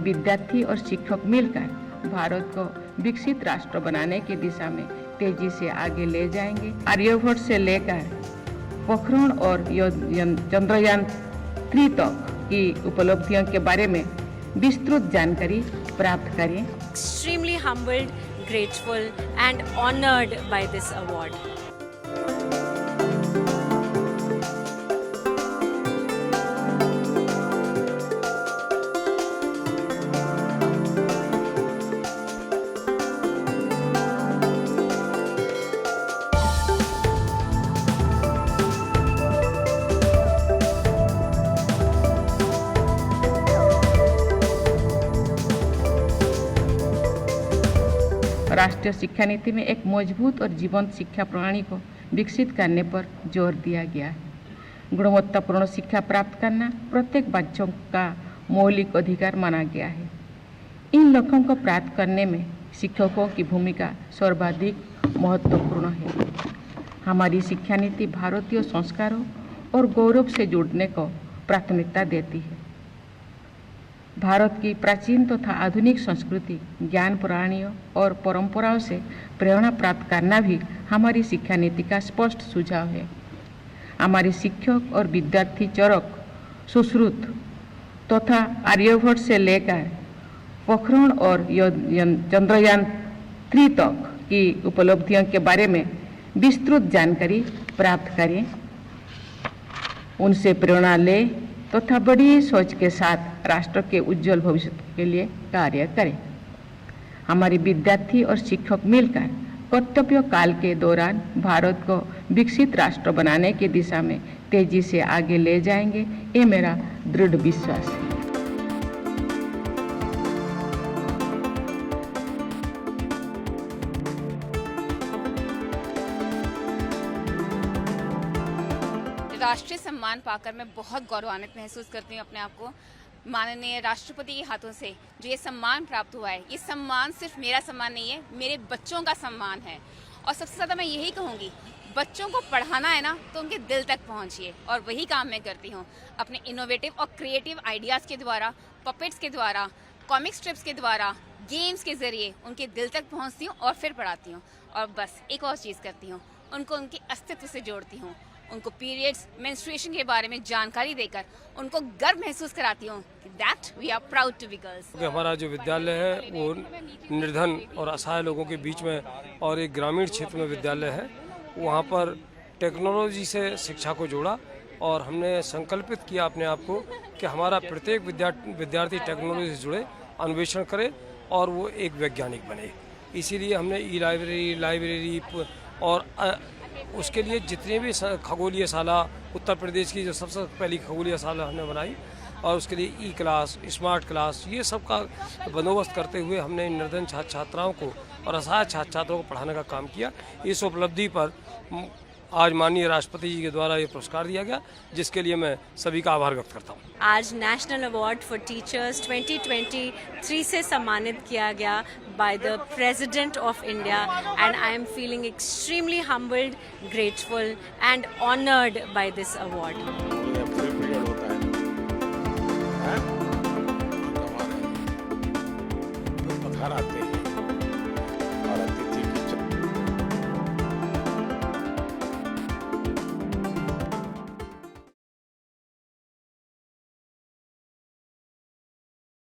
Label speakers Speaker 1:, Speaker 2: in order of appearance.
Speaker 1: विद्यार्थी और शिक्षक मिलकर भारत को विकसित राष्ट्र बनाने की दिशा में तेजी से आगे ले जाएंगे। आर्यभट्ट से लेकर पोखरण और चंद्रयान 3 तक की उपलब्धियों के बारे में विस्तृत जानकारी प्राप्त करें।
Speaker 2: Extremely humbled, grateful and honored by this award.
Speaker 1: राष्ट्रीय शिक्षा नीति में एक मजबूत और जीवंत शिक्षा प्रणाली को विकसित करने पर जोर दिया गया है। गुणवत्तापूर्ण शिक्षा प्राप्त करना प्रत्येक बच्चों का मौलिक अधिकार माना गया है। इन लक्ष्यों को प्राप्त करने में शिक्षकों की भूमिका सर्वाधिक महत्वपूर्ण है। हमारी शिक्षा नीति भारतीय संस्कारों और गौरव से जुड़ने को प्राथमिकता देती है। भारत की प्राचीन तथा आधुनिक संस्कृति, ज्ञान प्रणालियों और परंपराओं से प्रेरणा प्राप्त करना भी हमारी शिक्षा नीति का स्पष्ट सुझाव है। हमारे शिक्षक और विद्यार्थी चरक, सुश्रुत तथा आर्यभट्ट से लेकर पोखरण और चंद्रयान 3 तक की उपलब्धियों के बारे में विस्तृत जानकारी प्राप्त करें, उनसे प्रेरणा लें तथा बड़ी सोच के साथ राष्ट्र के उज्जवल भविष्य के लिए कार्य करें। हमारे विद्यार्थी और शिक्षक मिलकर कर्तव्य काल के दौरान भारत को विकसित राष्ट्र बनाने की दिशा में तेजी से आगे ले जाएंगे, ये मेरा दृढ़ विश्वास है।
Speaker 3: राष्ट्रीय सम्मान पाकर मैं बहुत गौरवान्वित महसूस करती हूँ अपने आप को। माननीय राष्ट्रपति के हाथों से जो ये सम्मान प्राप्त हुआ है, ये सम्मान सिर्फ मेरा सम्मान नहीं है, मेरे बच्चों का सम्मान है। और सबसे ज़्यादा मैं यही कहूँगी, बच्चों को पढ़ाना है ना तो उनके दिल तक पहुँचिए, और वही काम मैं करती हूँ अपने इनोवेटिव और क्रिएटिव आइडियाज़ के द्वारा, पपेट्स के द्वारा, कॉमिक स्ट्रिप्स के द्वारा, गेम्स के ज़रिए उनके दिल तक पहुँचती हूँ और फिर पढ़ाती हूँ। और बस एक और चीज़ करती हूँ, उनको उनके अस्तित्व से जोड़ती हूँ, उनको पीरियड्स, मेंस्ट्रुएशन के बारे में जानकारी देकर उनको गर्व महसूस कराती हूँ कि that we are proud to be girls.
Speaker 4: हमारा जो विद्यालय है वो निर्धन और असहाय लोगों के बीच में और एक ग्रामीण क्षेत्र में विद्यालय है। वहाँ पर टेक्नोलॉजी से शिक्षा को जोड़ा और हमने संकल्पित किया अपने आप को कि हमारा प्रत्येक विद्यार्थी टेक्नोलॉजी से जुड़े, अन्वेषण करे और वो एक वैज्ञानिक बने। इसीलिए हमने लाइब्रेरी और उसके लिए जितनी भी खगोलीय शाला, उत्तर प्रदेश की जो सबसे पहली खगोलीय शाला हमने बनाई, और उसके लिए ई क्लास, स्मार्ट क्लास, ये सब का बंदोबस्त करते हुए हमने निर्धन छात्र छात्राओं को और असहाय छात्र छात्राओं को पढ़ाने का काम किया। इस उपलब्धि पर आज माननीय राष्ट्रपति जी के द्वारा ये पुरस्कार दिया गया, जिसके लिए मैं सभी का आभार व्यक्त करता हूँ।
Speaker 2: आज नेशनल अवार्ड फॉर टीचर्स 2023 से सम्मानित किया गया by the President of India, and I am feeling extremely humbled, grateful and honored by this award.
Speaker 5: आते हैं